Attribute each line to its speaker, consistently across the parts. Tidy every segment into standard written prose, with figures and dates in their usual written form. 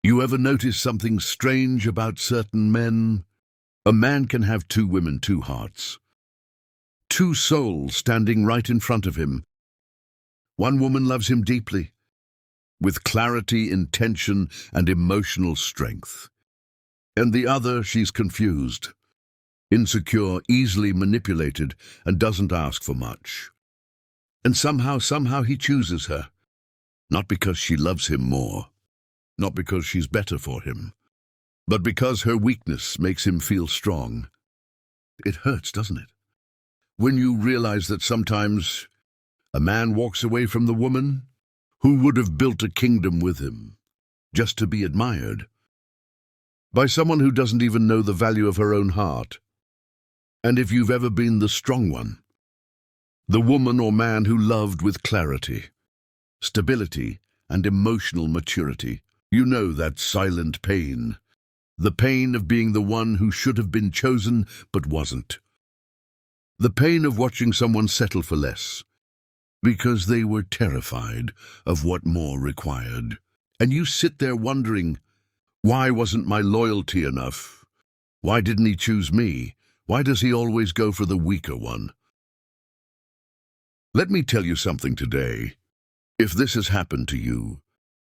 Speaker 1: You ever notice something strange about certain men? A man can have two women, two hearts, two souls standing right in front of him. One woman loves him deeply, with clarity, intention, and emotional strength. And the other, she's confused, insecure, easily manipulated, and doesn't ask for much. And somehow he chooses her. Not because she loves him more, not because she's better for him, but because her weakness makes him feel strong. It hurts, doesn't it? When you realize that sometimes a man walks away from the woman who would have built a kingdom with him, just to be admired by someone who doesn't even know the value of her own heart. And if you've ever been the strong one, the woman or man who loved with clarity, stability, and emotional maturity, you know that silent pain. The pain of being the one who should have been chosen but wasn't. The pain of watching someone settle for less, because they were terrified of what more required. And you sit there wondering, why wasn't my loyalty enough? Why didn't he choose me? Why does he always go for the weaker one? Let me tell you something today. If this has happened to you,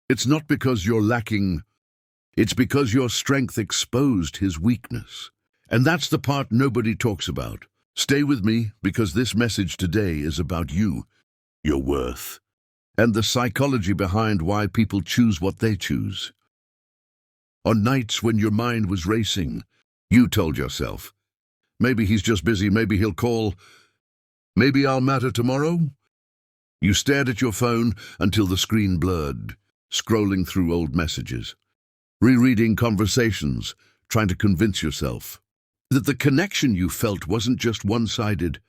Speaker 1: it's not because you're lacking, it's because your strength exposed his weakness. And that's the part nobody talks about. Stay with me, because this message today is about you, your worth, and the psychology behind why people choose what they choose. On nights when your mind was racing, you told yourself, maybe he's just busy, maybe he'll call, maybe I'll matter tomorrow. You stared at your phone until the screen blurred, scrolling through old messages, rereading conversations, trying to convince yourself that the connection you felt wasn't just one-sided.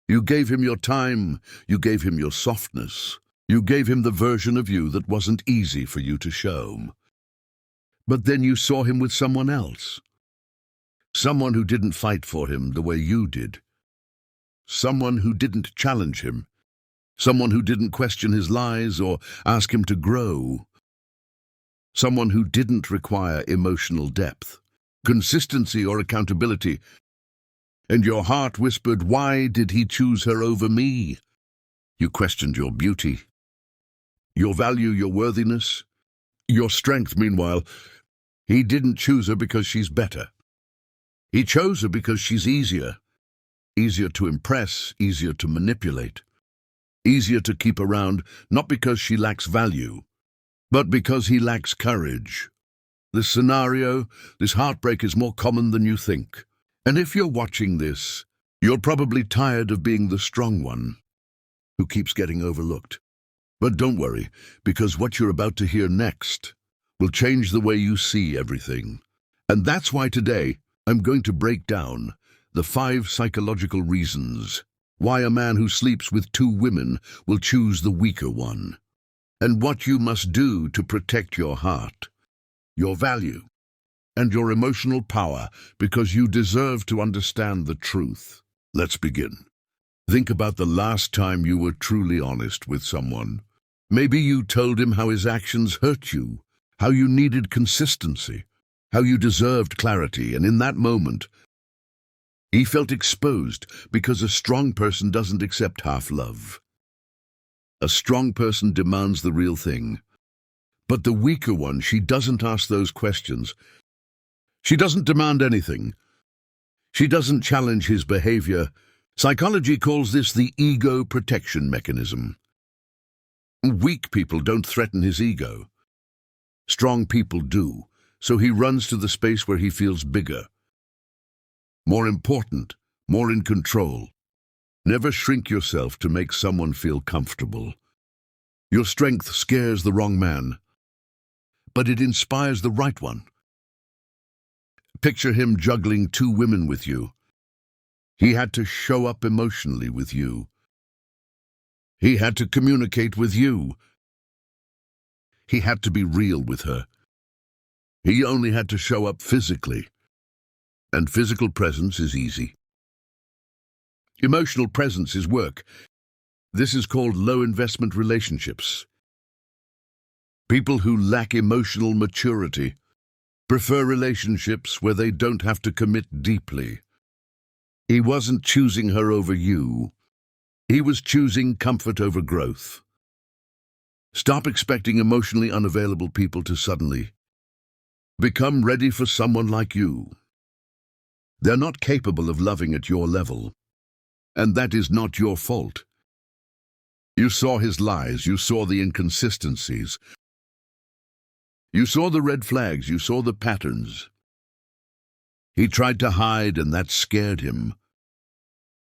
Speaker 1: You gave him your time, you gave him your softness, you gave him the version of you that wasn't easy for you to show. But then you saw him with someone else. Someone who didn't fight for him the way you did. Someone who didn't challenge him. Someone who didn't question his lies or ask him to grow. Someone who didn't require emotional depth, consistency, or accountability. And your heart whispered, why did he choose her over me? You questioned your beauty, your value, your worthiness, your strength. Meanwhile, he didn't choose her because she's better. He chose her because she's easier. Easier to impress, easier to manipulate. Easier to keep around, not because she lacks value, but because he lacks courage. This scenario, this heartbreak is more common than you think. And if you're watching this, you're probably tired of being the strong one who keeps getting overlooked. But don't worry, because what you're about to hear next will change the way you see everything. And that's why today I'm going to break down the 5 psychological reasons why a man who sleeps with 2 women will choose the weaker one, and what you must do to protect your heart, your value, and your emotional power, because you deserve to understand the truth. Let's begin. Think about the last time you were truly honest with someone. Maybe you told him how his actions hurt you, how you needed consistency, how you deserved clarity, and in that moment, he felt exposed, because a strong person doesn't accept half love. A strong person demands the real thing. But the weaker one, she doesn't ask those questions. She doesn't demand anything. She doesn't challenge his behavior. Psychology calls this the ego protection mechanism. Weak people don't threaten his ego. Strong people do, so he runs to the space where he feels bigger, more important, more in control. Never shrink yourself to make someone feel comfortable. Your strength scares the wrong man, but it inspires the right one. Picture him juggling 2 women with you. He had to show up emotionally with you. He had to communicate with you. He had to be real with her. He only had to show up physically. And physical presence is easy. Emotional presence is work. This is called low-investment relationships. People who lack emotional maturity prefer relationships where they don't have to commit deeply. He wasn't choosing her over you. He was choosing comfort over growth. Stop expecting emotionally unavailable people to suddenly become ready for someone like you. They're not capable of loving at your level, and that is not your fault. You saw his lies, you saw the inconsistencies, you saw the red flags, you saw the patterns. He tried to hide, and that scared him.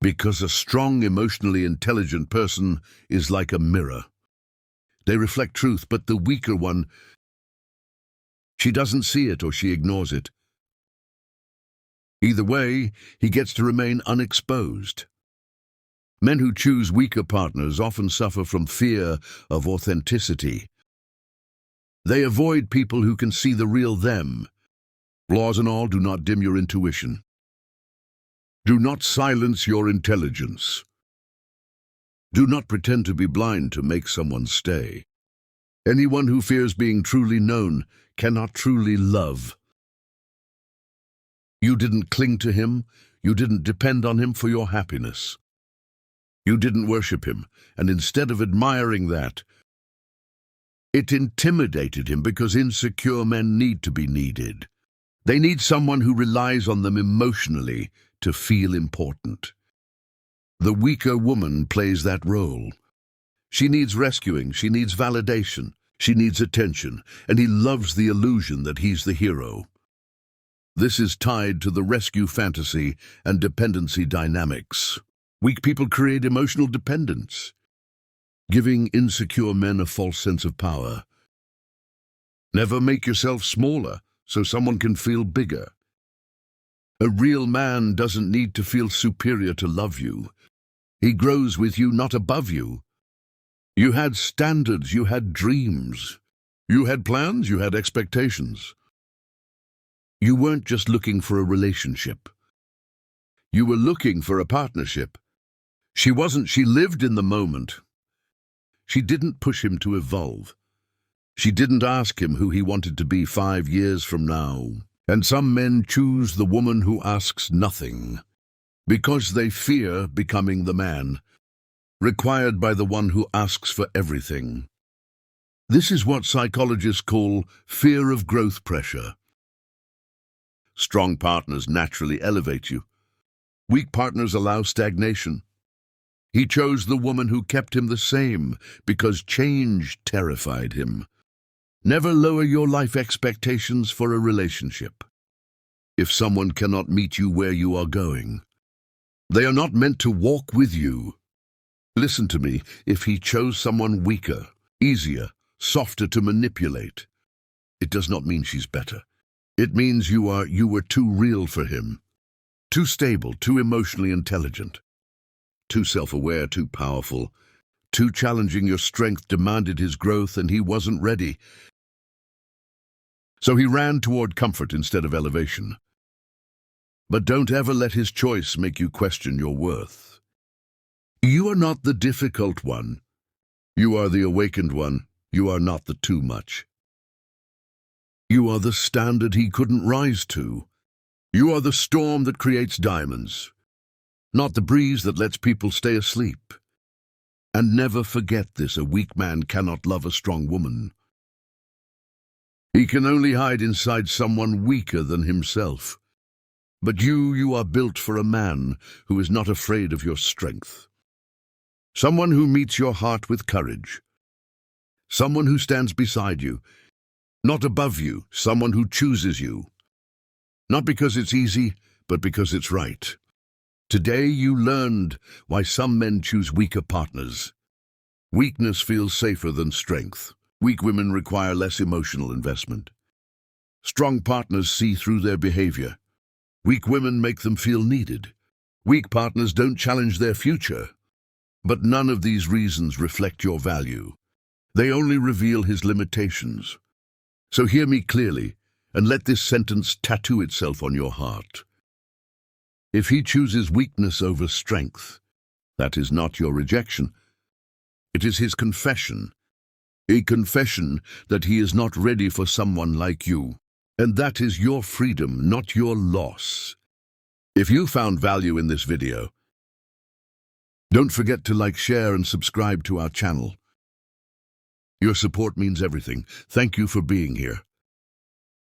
Speaker 1: Because a strong, emotionally intelligent person is like a mirror. They reflect truth, but the weaker one, she doesn't see it or she ignores it. Either way, he gets to remain unexposed. Men who choose weaker partners often suffer from fear of authenticity. They avoid people who can see the real them. Flaws and all, do not dim your intuition. Do not silence your intelligence. Do not pretend to be blind to make someone stay. Anyone who fears being truly known cannot truly love. You didn't cling to him. You didn't depend on him for your happiness. You didn't worship him, and instead of admiring that, it intimidated him because insecure men need to be needed. They need someone who relies on them emotionally to feel important. The weaker woman plays that role. She needs rescuing, she needs validation, she needs attention, and he loves the illusion that he's the hero. This is tied to the rescue fantasy and dependency dynamics. Weak people create emotional dependence, giving insecure men a false sense of power. Never make yourself smaller so someone can feel bigger. A real man doesn't need to feel superior to love you. He grows with you, not above you. You had standards, you had dreams. You had plans, you had expectations. You weren't just looking for a relationship. You were looking for a partnership. She lived in the moment. She didn't push him to evolve. She didn't ask him who he wanted to be 5 years from now. And some men choose the woman who asks nothing, because they fear becoming the man, required by the one who asks for everything. This is what psychologists call fear of growth pressure. Strong partners naturally elevate you. Weak partners allow stagnation. He chose the woman who kept him the same because change terrified him. Never lower your life expectations for a relationship. If someone cannot meet you where you are going, they are not meant to walk with you. Listen to me, if he chose someone weaker, easier, softer to manipulate, it does not mean she's better. It means you were too real for him. Too stable, too emotionally intelligent, too self-aware, too powerful, too challenging. Your strength demanded his growth and he wasn't ready. So he ran toward comfort instead of elevation. But don't ever let his choice make you question your worth. You are not the difficult one. You are the awakened one. You are not the too much. You are the standard he couldn't rise to. You are the storm that creates diamonds, not the breeze that lets people stay asleep. And never forget this, a weak man cannot love a strong woman. He can only hide inside someone weaker than himself. But you are built for a man who is not afraid of your strength. Someone who meets your heart with courage. Someone who stands beside you, not above you. Someone who chooses you. Not because it's easy, but because it's right. Today you learned why some men choose weaker partners. Weakness feels safer than strength. Weak women require less emotional investment. Strong partners see through their behavior. Weak women make them feel needed. Weak partners don't challenge their future. But none of these reasons reflect your value. They only reveal his limitations. So hear me clearly, and let this sentence tattoo itself on your heart. If he chooses weakness over strength, that is not your rejection. It is his confession. A confession that he is not ready for someone like you. And that is your freedom, not your loss. If you found value in this video, don't forget to like, share, and subscribe to our channel. Your support means everything. Thank you for being here.